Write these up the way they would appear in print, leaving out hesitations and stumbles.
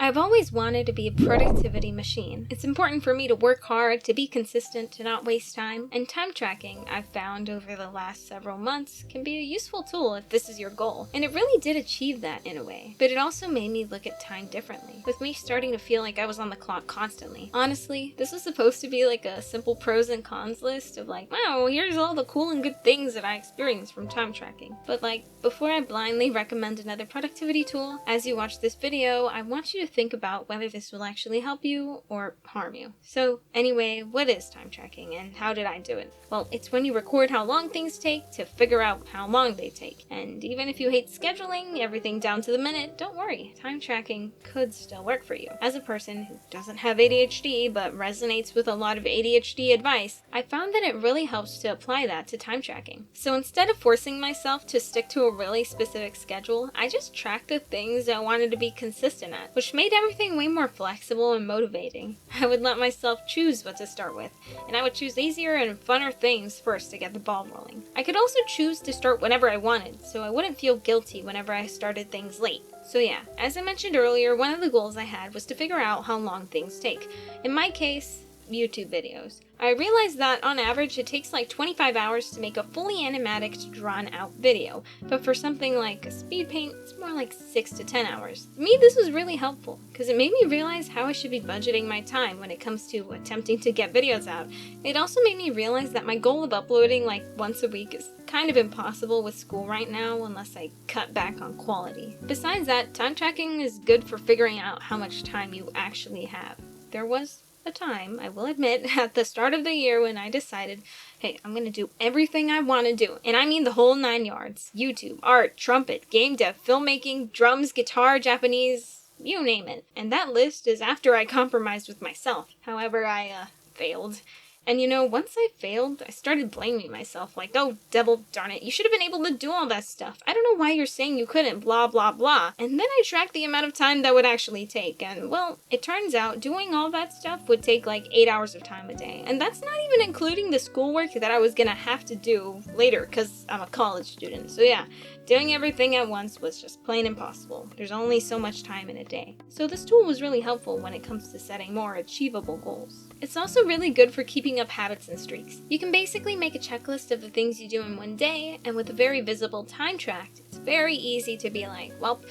I've always wanted to be a productivity machine. It's important for me to work hard, to be consistent, to not waste time, and time tracking, I've found over the last several months, can be a useful tool if this is your goal. And it really did achieve that in a way. But it also made me look at time differently, with me starting to feel like I was on the clock constantly. Honestly, this was supposed to be like a simple pros and cons list of like, wow, here's all the cool and good things that I experienced from time tracking. But like, before I blindly recommend another productivity tool, as you watch this video, I want you to think about whether this will actually help you or harm you. So anyway, what is time tracking and how did I do it? Well, it's when you record how long things take to figure out how long they take. And even if you hate scheduling everything down to the minute, don't worry, time tracking could still work for you. As a person who doesn't have ADHD but resonates with a lot of ADHD advice, I found that it really helps to apply that to time tracking. So instead of forcing myself to stick to a really specific schedule, I just tracked the things I wanted to be consistent at, which made everything way more flexible and motivating. I would let myself choose what to start with, and I would choose easier and funner things first to get the ball rolling. I could also choose to start whenever I wanted, so I wouldn't feel guilty whenever I started things late. So yeah, as I mentioned earlier, one of the goals I had was to figure out how long things take. In my case, YouTube videos. I realized that on average it takes like 25 hours to make a fully animatic, drawn out video, but for something like a speed paint, it's more like 6 to 10 hours. For me, this was really helpful, because it made me realize how I should be budgeting my time when it comes to attempting to get videos out. It also made me realize that my goal of uploading like once a week is kind of impossible with school right now unless I cut back on quality. Besides that, time tracking is good for figuring out how much time you actually have. There was a time, I will admit, at the start of the year when I decided, hey, I'm gonna do everything I want to do, and I mean the whole 9 yards. YouTube, art, trumpet, game dev, filmmaking, drums, guitar, Japanese, you name it. And that list is after I compromised with myself. However, I failed. And you know, once I failed, I started blaming myself, like, oh, devil darn it, you should have been able to do all that stuff. I don't know why you're saying you couldn't, blah, blah, blah. And then I tracked the amount of time that would actually take, and, well, it turns out doing all that stuff would take like 8 hours of time a day. And that's not even including the schoolwork that I was gonna have to do later, because I'm a college student. So yeah, doing everything at once was just plain impossible. There's only so much time in a day. So this tool was really helpful when it comes to setting more achievable goals. It's also really good for keeping up habits and streaks. You can basically make a checklist of the things you do in one day, and with a very visible time track, it's very easy to be like, well,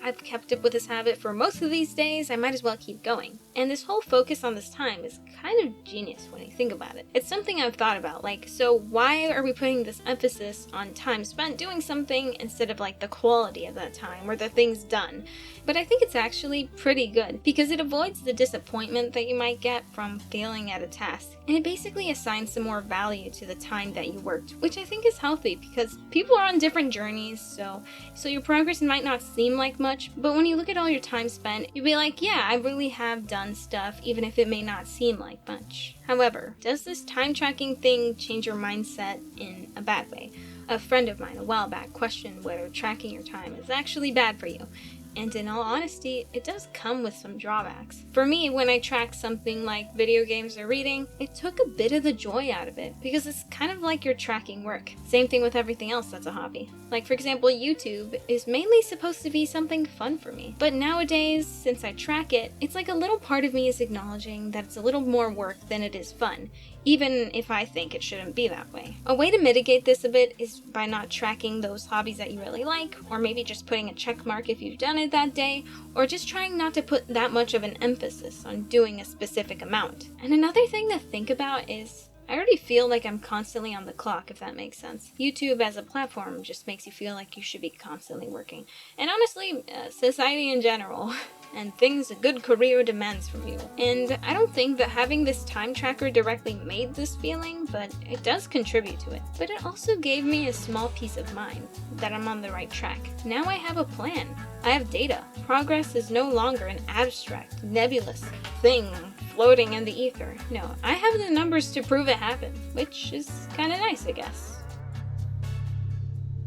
I've kept up with this habit for most of these days, I might as well keep going. And this whole focus on this time is kind of genius when you think about it. It's something I've thought about, like, so why are we putting this emphasis on time spent doing something instead of like the quality of that time or the things done? But I think it's actually pretty good because it avoids the disappointment that you might get from failing at a task. And it basically assigns some more value to the time that you worked, which I think is healthy because people are on different journeys, so your progress might not seem like much, but when you look at all your time spent, you'll be like, yeah, I really have done stuff, even if it may not seem like much. However, does this time tracking thing change your mindset in a bad way? A friend of mine a while back questioned whether tracking your time is actually bad for you. And in all honesty, it does come with some drawbacks. For me, when I track something like video games or reading, it took a bit of the joy out of it, because it's kind of like you're tracking work. Same thing with everything else that's a hobby. Like for example, YouTube is mainly supposed to be something fun for me. But nowadays, since I track it, it's like a little part of me is acknowledging that it's a little more work than it is fun, even if I think it shouldn't be that way. A way to mitigate this a bit is by not tracking those hobbies that you really like, or maybe just putting a check mark if you've done it that day, or just trying not to put that much of an emphasis on doing a specific amount. And another thing to think about is, I already feel like I'm constantly on the clock, if that makes sense. YouTube as a platform just makes you feel like you should be constantly working. And honestly, society in general. And things a good career demands from you. And I don't think that having this time tracker directly made this feeling, but it does contribute to it. But it also gave me a small peace of mind that I'm on the right track. Now I have a plan. I have data. Progress is no longer an abstract, nebulous thing floating in the ether. No, I have the numbers to prove it happened, which is kind of nice, I guess.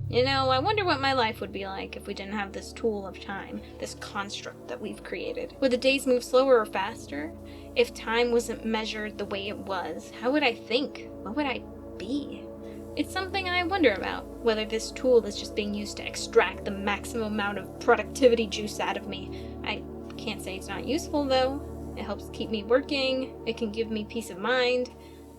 You know, I wonder what my life would be like if we didn't have this tool of time, this construct that we've created. Would the days move slower or faster? If time wasn't measured the way it was, how would I think? What would I be? It's something I wonder about, whether this tool is just being used to extract the maximum amount of productivity juice out of me. I Can't say it's not useful though. It helps keep me working. It can give me peace of mind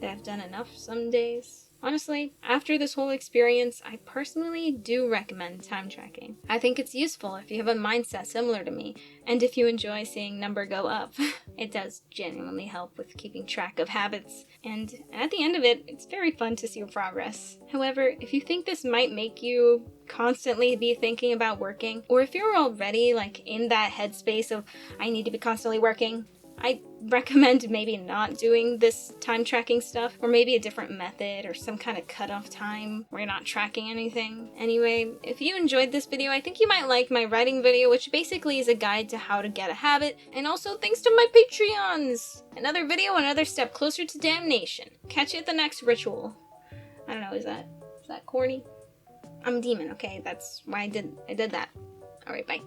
that I've done enough some days. Honestly, after this whole experience, I personally do recommend time tracking. I think it's useful if you have a mindset similar to me, and if you enjoy seeing number go up. It does genuinely help with keeping track of habits, and at the end of it, it's very fun to see your progress. However, if you think this might make you constantly be thinking about working, or if you're already in that headspace of, I need to be constantly working, I recommend maybe not doing this time tracking stuff, or maybe a different method or some kind of cutoff time where you're not tracking anything. Anyway, if you enjoyed this video, I think you might like my writing video, which basically is a guide to how to get a habit, and also thanks to my Patreons! Another video, another step closer to damnation. Catch you at the next ritual. I don't know, is that corny? I'm a demon, okay? That's why I did that. Alright, bye.